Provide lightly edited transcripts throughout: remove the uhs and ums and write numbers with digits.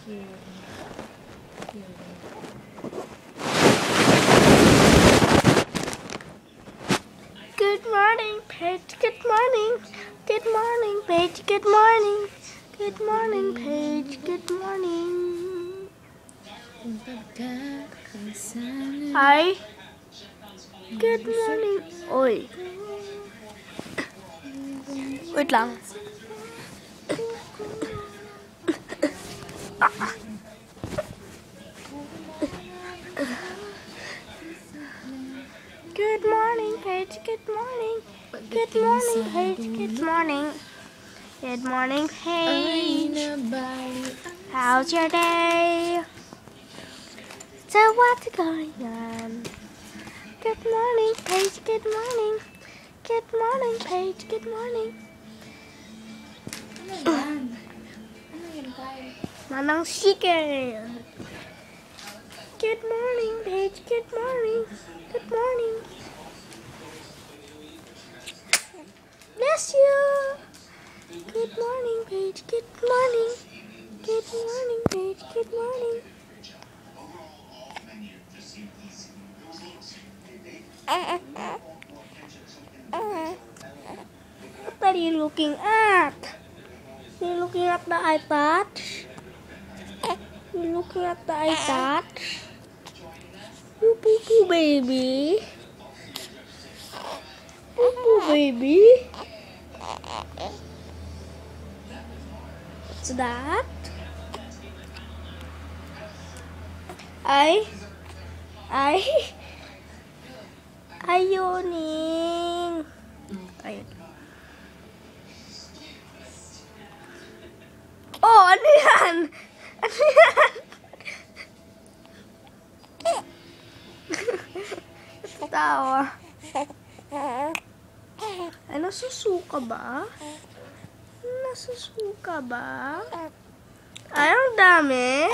Good morning, Paige. Good morning. Good morning, Paige. Good morning. Good morning, Paige. Good morning. Hi. Good morning. Oi. Wait lang. Good morning, Paige. Good morning. Good morning, Paige. Good morning. Good morning, Paige. How's your day? So what's going on? Good morning, Paige. Good morning. Good morning, Paige. Good morning. Manang chicken. Good morning, Paige. Good morning. Good morning. Bless you. Good morning, Paige. Good morning. Good morning, Paige. Good morning. What are you looking at? You're looking at the iPad? You're looking at the iPad? Poo poo poo baby. Poo poo baby. What's that? Ayuning. Ayun. Oh, ano yan? Ano yan? Tawa. Ay, nasusuka ba? Nasusuka ba? Ay, ang dami.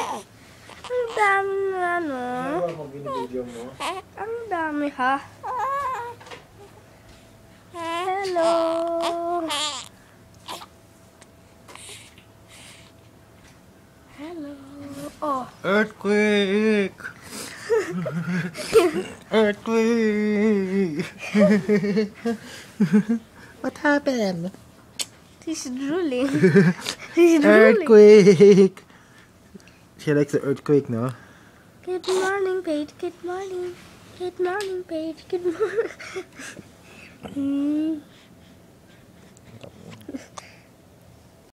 Ang dami na, ano? Ang dami, ha? Hello. Hello. Oh. Earthquake! Earthquake! What happened? He's drooling. He's drooling. Earthquake! She likes the earthquake, no? Good morning, Paige. Good morning. Good morning, Paige. Good morning.